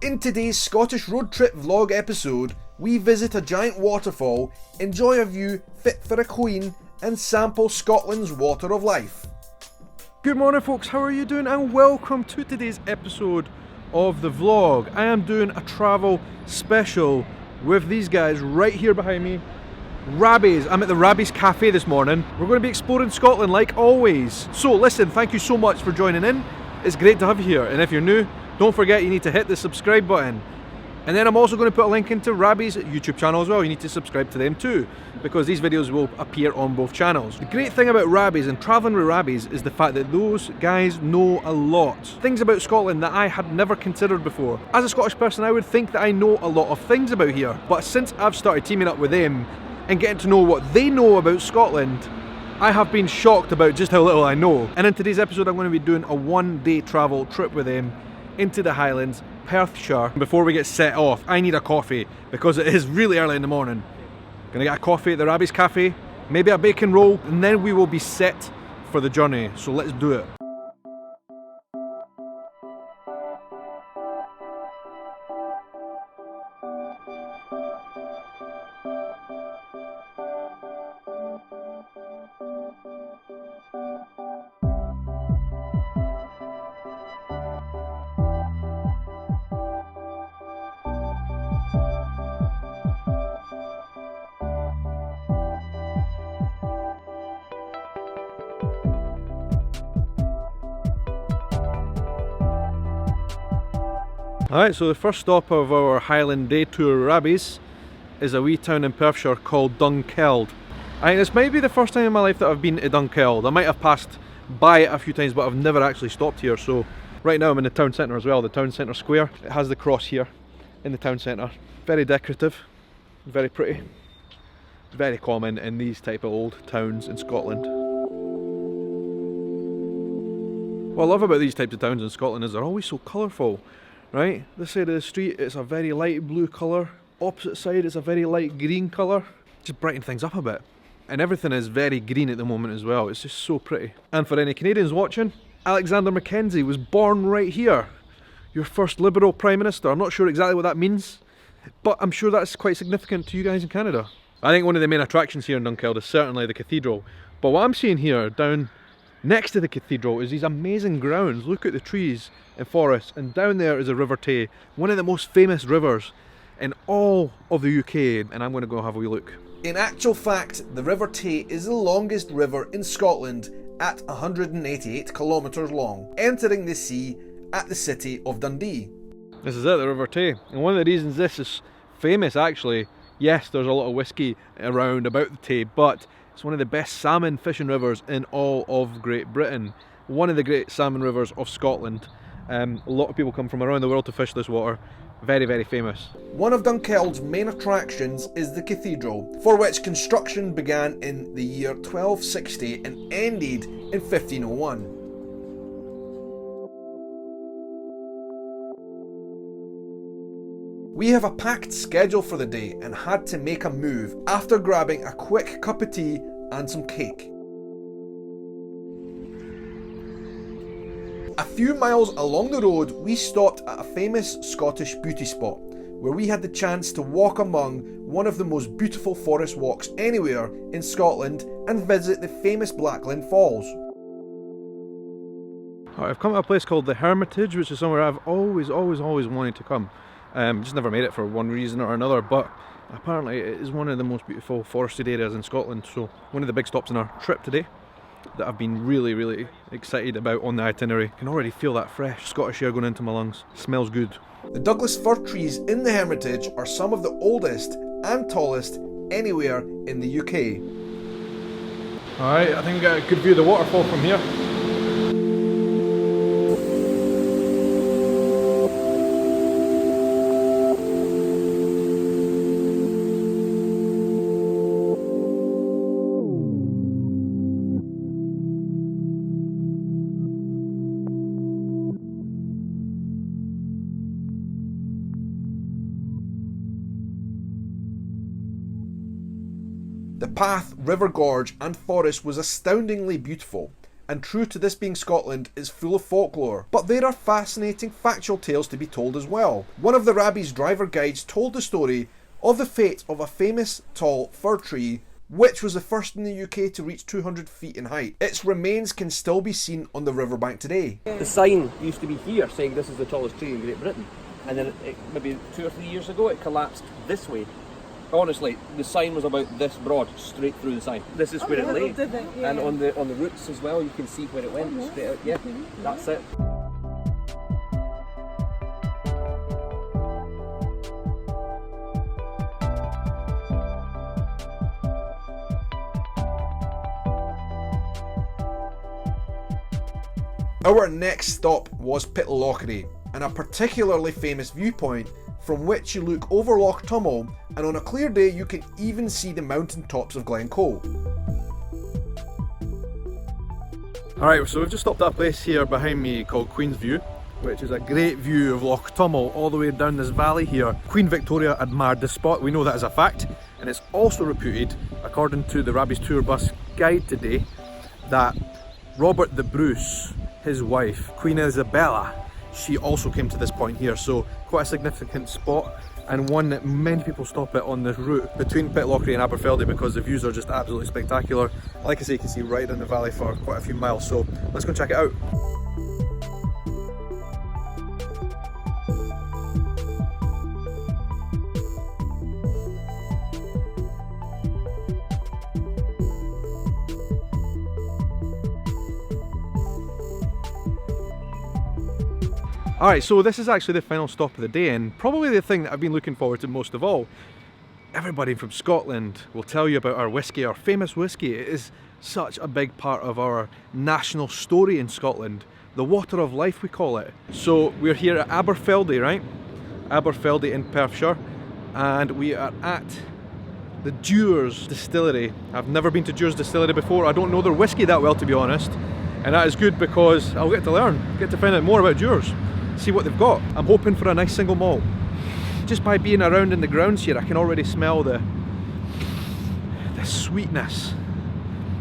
In today's Scottish road trip vlog episode, we visit a giant waterfall, enjoy a view fit for a queen, and sample Scotland's water of life. Good morning folks, how are you doing? And welcome to today's episode of the vlog. I am doing a travel special with these guys right here behind me. Rabbies. I'm at the Rabbies Cafe this morning. We're going to be exploring Scotland like always. So listen, thank you so much for joining in. It's great to have you here, and if you're new, don't forget you need to hit the subscribe button. And then I'm also going to put a link into Rabbies' YouTube channel as well. You need to subscribe to them too, because these videos will appear on both channels. The great thing about Rabbies and travelling with Rabbies is the fact that those guys know a lot. Things about Scotland that I had never considered before. As a Scottish person, I would think that I know a lot of things about here, but since I've started teaming up with them and getting to know what they know about Scotland, I have been shocked about just how little I know. And in today's episode, I'm going to be doing a one-day travel trip with them into the Highlands, Perthshire. Before we get set off, I need a coffee because it is really early in the morning. Gonna get a coffee at the Rabbies Cafe, maybe a bacon roll, and then we will be set for the journey. So let's do it. Alright, so the first stop of our Highland day tour Rabbies is a wee town in Perthshire called Dunkeld. I think this might be the first time in my life that I've been to Dunkeld. I might have passed by it a few times, but I've never actually stopped here. So right now I'm in the town centre as well, the town centre square. It has the cross here in the town centre. Very decorative, very pretty, very common in these type of old towns in Scotland. What I love about these types of towns in Scotland is they're always so colourful. Right, this side of the street it's a very light blue colour, opposite side it's a very light green colour. Just brighten things up a bit. And everything is very green at the moment as well, it's just so pretty. And for any Canadians watching, Alexander Mackenzie was born right here. Your first Liberal Prime Minister. I'm not sure exactly what that means, but I'm sure that's quite significant to you guys in Canada. I think one of the main attractions here in Dunkeld is certainly the cathedral. But what I'm seeing here down next to the cathedral is these amazing grounds. Look at the trees and forests, and down there is the River Tay, one of the most famous rivers in all of the UK, and I'm going to go have a wee look. In actual fact, the River Tay is the longest river in Scotland at 188 kilometres long, entering the sea at the city of Dundee. This is it, the River Tay, and one of the reasons this is famous actually, yes, there's a lot of whiskey around about the Tay, but it's one of the best salmon fishing rivers in all of Great Britain. One of the great salmon rivers of Scotland. A lot of people come from around the world to fish this water. Very, very famous. One of Dunkeld's main attractions is the cathedral, for which construction began in the year 1260 and ended in 1501. We have a packed schedule for the day and had to make a move after grabbing a quick cup of tea and some cake. A few miles along the road, we stopped at a famous Scottish beauty spot, where we had the chance to walk among one of the most beautiful forest walks anywhere in Scotland and visit the famous Blackland Falls. I've come to a place called the Hermitage, which is somewhere I've always wanted to come. Just never made it for one reason or another, but apparently it is one of the most beautiful forested areas in Scotland, so one of the big stops in our trip today that I've been really excited about on the itinerary. I can already feel that fresh Scottish air going into my lungs. Smells good. The Douglas fir trees in the Hermitage are some of the oldest and tallest anywhere in the UK. Alright, I think we got a good view of the waterfall from here. The path, river gorge and forest was astoundingly beautiful, and true to this being Scotland, is full of folklore. But there are fascinating factual tales to be told as well. One of the Rabbie's driver guides told the story of the fate of a famous tall fir tree which was the first in the UK to reach 200 feet in height. Its remains can still be seen on the riverbank today. The sign used to be here saying this is the tallest tree in Great Britain, and then maybe 2 or 3 years ago it collapsed this way. Honestly, the sign was about this broad, straight through the sign. This is where it lay, and on the roots as well you can see where it went straight out. Yeah, that's it. Our next stop was Pitlochry, and a particularly famous viewpoint from which you look over Loch Tummel, and on a clear day you can even see the mountain tops of Glencoe. Alright, so we've just stopped at a place here behind me called Queen's View, which is a great view of Loch Tummel all the way down this valley here. Queen Victoria admired this spot, we know that as a fact, and it's also reputed, according to the Rabbie's Tour bus guide today, that Robert the Bruce, his wife, Queen Isabella, she also came to this point here, so quite a significant spot and one that many people stop at on this route between Pitlochry and Aberfeldy because the views are just absolutely spectacular. Like I say, you can see right down the valley for quite a few miles, so let's go and check it out. Alright, so this is actually the final stop of the day, and probably the thing that I've been looking forward to most of all. Everybody from Scotland will tell you about our whiskey, our famous whiskey. It is such a big part of our national story in Scotland. The water of life, we call it. So we're here at Aberfeldy, right? Aberfeldy in Perthshire, and we are at the Dewars Distillery. I've never been to Dewars Distillery before. I don't know their whiskey that well, to be honest. And that is good because I'll get to learn, get to find out more about Dewars. See what they've got. I'm hoping for a nice single malt. Just by being around in the grounds here, I can already smell the sweetness.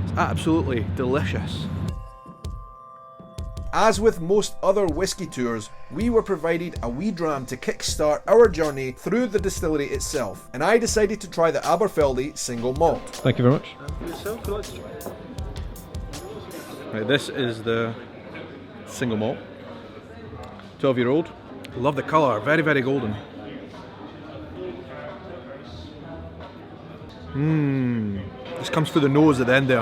It's absolutely delicious. As with most other whiskey tours, we were provided a wee dram to kickstart our journey through the distillery itself, and I decided to try the Aberfeldy single malt. Thank you very much. Right, this is the single malt. 12-year-old. Love the colour, very, very golden. This comes through the nose at the end there.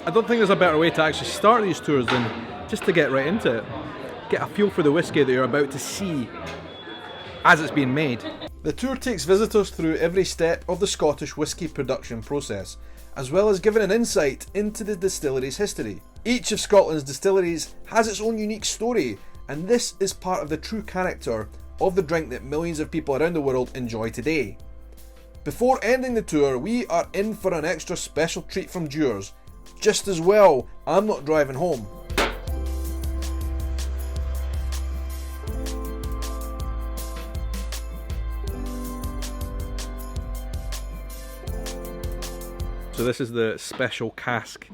I don't think there's a better way to actually start these tours than just to get right into it. Get a feel for the whiskey that you're about to see as it's being made. The tour takes visitors through every step of the Scottish whisky production process, as well as giving an insight into the distillery's history. Each of Scotland's distilleries has its own unique story, and this is part of the true character of the drink that millions of people around the world enjoy today. Before ending the tour, we are in for an extra special treat from Dewars. Just as well, I'm not driving home. So this is the special cask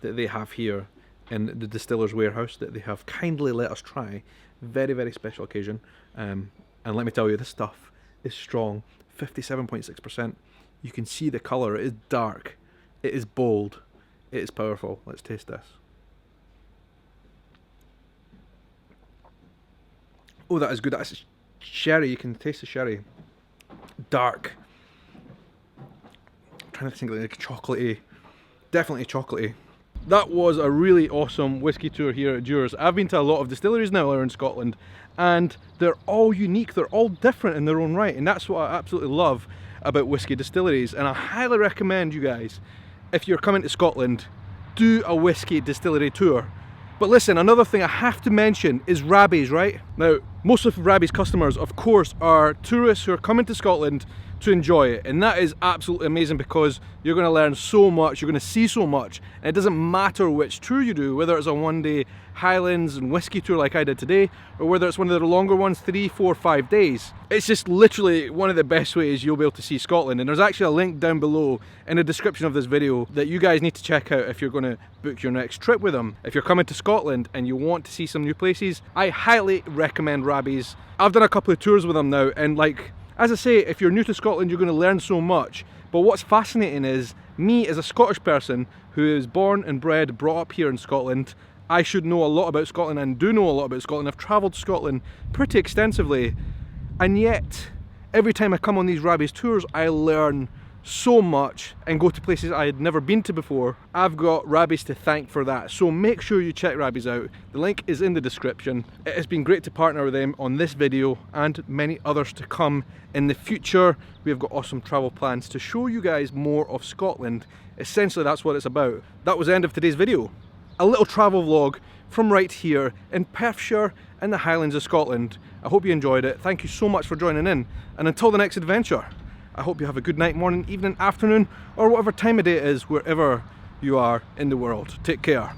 that they have here in the distiller's warehouse that they have kindly let us try. Very, very special occasion. And let me tell you, this stuff is strong. 57.6%. You can see the colour. It is dark. It is bold. It is powerful. Let's taste this. Oh, that is good. That's sherry. You can taste the sherry. Dark. Trying to think like chocolatey, definitely chocolatey. That was a really awesome whiskey tour here at Dewars. I've been to a lot of distilleries now around Scotland, and they're all unique, they're all different in their own right, and that's what I absolutely love about whiskey distilleries. And I highly recommend you guys, if you're coming to Scotland, do a whiskey distillery tour. But listen, another thing I have to mention is Rabbie's, right? Now, most of Rabbie's customers, of course, are tourists who are coming to Scotland to enjoy it, and that is absolutely amazing because you're going to learn so much, you're going to see so much, and it doesn't matter which tour you do, whether it's a one-day highlands and whisky tour like I did today, or whether it's one of the longer ones, 3, 4, 5 days. It's just literally one of the best ways you'll be able to see Scotland, and there's actually a link down below in the description of this video that you guys need to check out if you're going to book your next trip with them. If you're coming to Scotland and you want to see some new places, I highly recommend Rabbie's. I've done a couple of tours with them now, and like, as I say, if you're new to Scotland, you're going to learn so much. But what's fascinating is, me as a Scottish person who is born and bred, brought up here in Scotland, I should know a lot about Scotland and do know a lot about Scotland. I've travelled to Scotland pretty extensively, and yet every time I come on these Rabbie's tours, I learn so much and go to places I had never been to before. I've got Rabbie's to thank for that, so make sure you check Rabbie's out. The link is in the description. It has been great to partner with them on this video and many others to come in the future. We have got awesome travel plans to show you guys more of Scotland. Essentially, that's what it's about. That was the end of today's video. A little travel vlog from right here in Perthshire in the Highlands of Scotland. I hope you enjoyed it. Thank you so much for joining in, and until the next adventure, I hope you have a good night, morning, evening, afternoon, or whatever time of day it is wherever you are in the world. Take care.